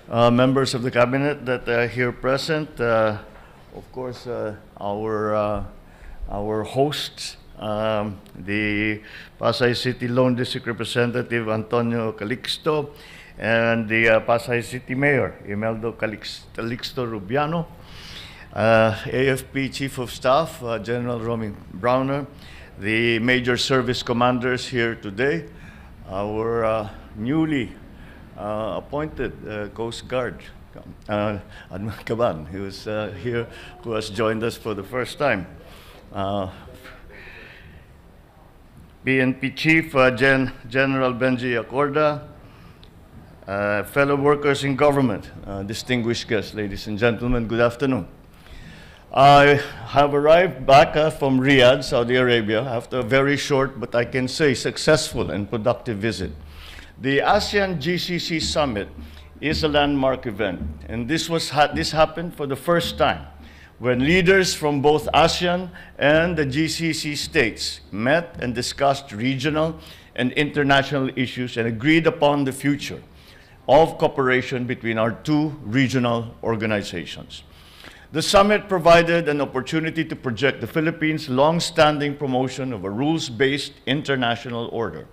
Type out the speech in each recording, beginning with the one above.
members of the cabinet that are here present, of course, our hosts, the Pasay City Lone District Representative Antonio Calixto, and the Pasay City Mayor Imeldo Calixto Rubiano, AFP Chief of Staff General Romy Browner, the major service commanders here today, our newly appointed Coast Guard, Admiral Caban, who is here, who has joined us for the first time. PNP Chief General Benji Acorda, fellow workers in government, distinguished guests, ladies and gentlemen, good afternoon. I have arrived back from Riyadh, Saudi Arabia, after a very short, but I can say successful and productive visit. The ASEAN GCC Summit is a landmark event, and this happened for the first time when leaders from both ASEAN and the GCC states met and discussed regional and international issues and agreed upon the future of cooperation between our two regional organizations. The summit provided an opportunity to project the Philippines' long-standing promotion of a rules-based international order,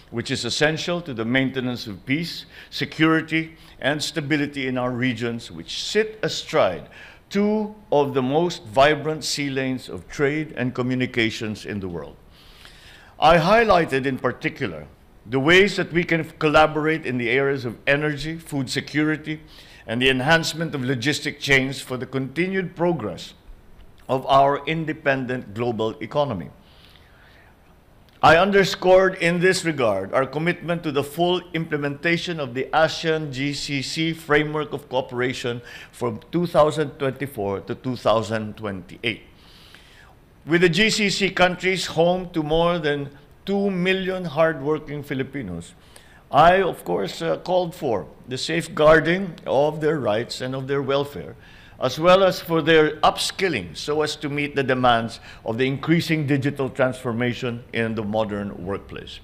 which is essential to the maintenance of peace, security, and stability in our regions, which sit astride two of the most vibrant sea lanes of trade and communications in the world. I highlighted in particular the ways that we can collaborate in the areas of energy, food security, and the enhancement of logistic chains for the continued progress of our independent global economy. I underscored in this regard our commitment to the full implementation of the ASEAN GCC framework of cooperation from 2024 to 2028. With the GCC countries home to more than 2 million hardworking Filipinos, I, of course, called for the safeguarding of their rights and of their welfare, as well as for their upskilling so as to meet the demands of the increasing digital transformation in the modern workplace.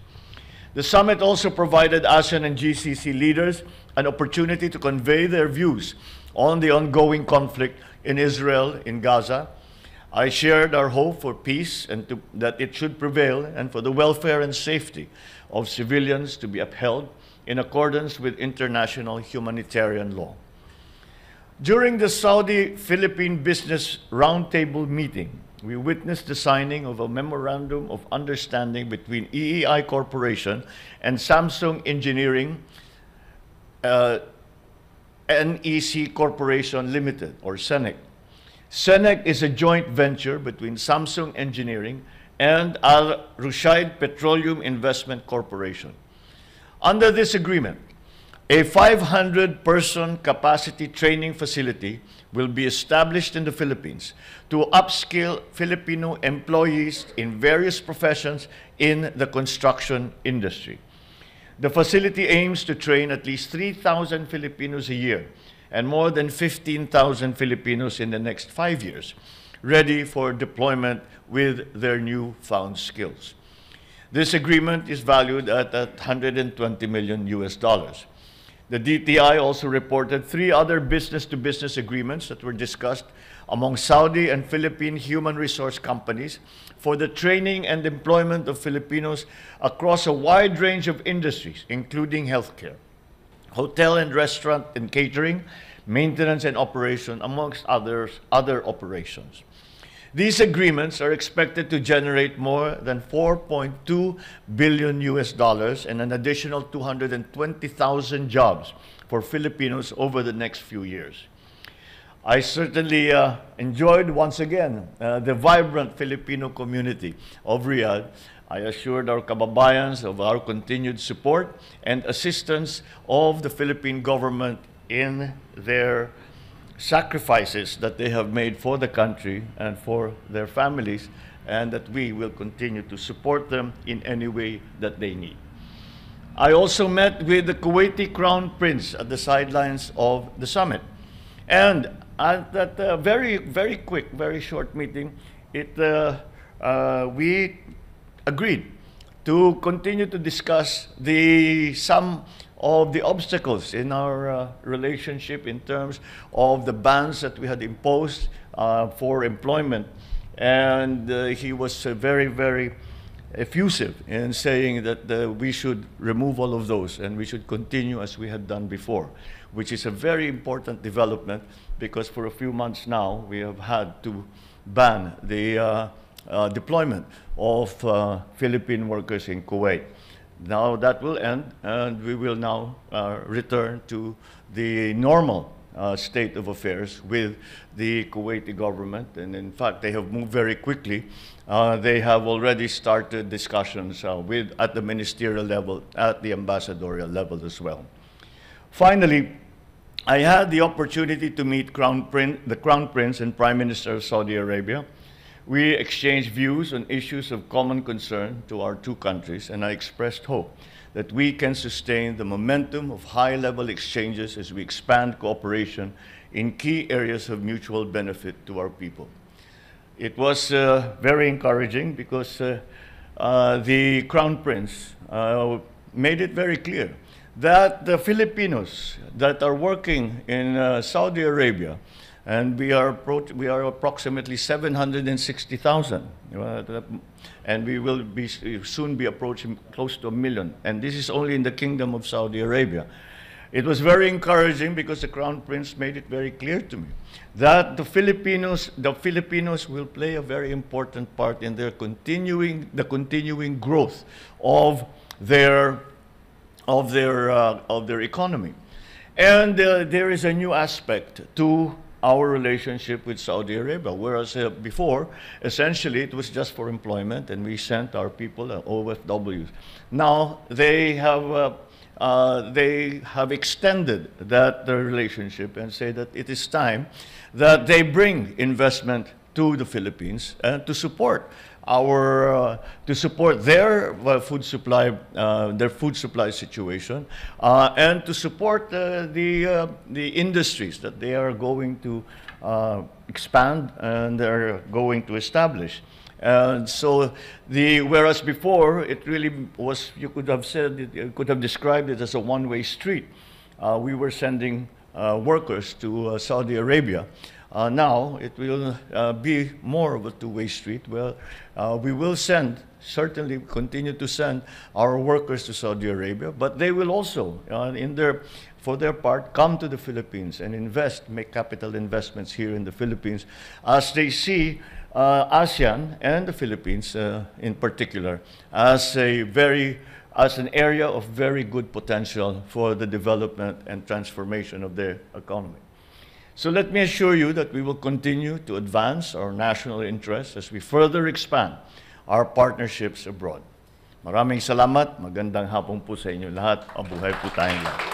The summit also provided ASEAN and GCC leaders an opportunity to convey their views on the ongoing conflict in Israel, in Gaza. I shared our hope for peace and that it should prevail, and for the welfare and safety of civilians to be upheld in accordance with international humanitarian law. During the Saudi-Philippine Business Roundtable meeting, we witnessed the signing of a memorandum of understanding between EEI Corporation and Samsung Engineering NEC Corporation Limited, or SENEC. SENEC is a joint venture between Samsung Engineering and Al Rushaid Petroleum Investment Corporation. Under this agreement, a 500-person capacity training facility will be established in the Philippines to upskill Filipino employees in various professions in the construction industry. The facility aims to train at least 3,000 Filipinos a year and more than 15,000 Filipinos in the next 5 years, ready for deployment with their newfound skills. This agreement is valued at $120 million. The DTI also reported 3 other business-to-business agreements that were discussed among Saudi and Philippine human resource companies for the training and employment of Filipinos across a wide range of industries, including healthcare, hotel and restaurant and catering, maintenance and operation, amongst other operations. These agreements are expected to generate more than $4.2 billion and an additional 220,000 jobs for Filipinos over the next few years. I certainly enjoyed once again the vibrant Filipino community of Riyadh. I assured our kababayans of our continued support and assistance of the Philippine government in their sacrifices that they have made for the country and for their families, and that we will continue to support them in any way that they need. I also met with the Kuwaiti Crown Prince at the sidelines of the summit. And at that very quick, very short meeting, we agreed to continue to discuss some of the obstacles in our relationship in terms of the bans that we had imposed for employment. And he was very, very effusive in saying that we should remove all of those and we should continue as we had done before, which is a very important development because for a few months now we have had to ban the deployment of Philippine workers in Kuwait. Now that will end and we will now return to the normal state of affairs with the Kuwaiti government, and in fact they have moved very quickly. They have already started discussions at the ministerial level, at the ambassadorial level as well. Finally, I had the opportunity to meet the Crown Prince and Prime Minister of Saudi Arabia. We exchanged views on issues of common concern to our two countries, and I expressed hope that we can sustain the momentum of high-level exchanges as we expand cooperation in key areas of mutual benefit to our people. It was very encouraging because the Crown Prince made it very clear that the Filipinos that are working in Saudi Arabia, and we are approximately 760,000, and we will soon be approaching close to 1 million, and this is only in the Kingdom of Saudi Arabia. It was very encouraging because the Crown Prince made it very clear to me that the Filipinos will play a very important part in the continuing growth of their economy. And there is a new aspect to our relationship with Saudi Arabia, whereas before, essentially, it was just for employment, and we sent our people OFWs. Now, they have extended that relationship and say that it is time that they bring investment to the Philippines and to support their food supply situation, and to support the industries that they are going to expand and they're going to establish. And so, whereas before it really was, you could have described it as a one-way street. We were sending workers to Saudi Arabia. Now it will be more of a two-way street where we will certainly continue to send our workers to Saudi Arabia, but they will also, for their part, come to the Philippines and make capital investments here in the Philippines as they see ASEAN and the Philippines in particular as an area of very good potential for the development and transformation of their economy. So let me assure you that we will continue to advance our national interests as we further expand our partnerships abroad. Maraming salamat. Magandang hapon po sa inyo lahat. Mabuhay po tayong lahat.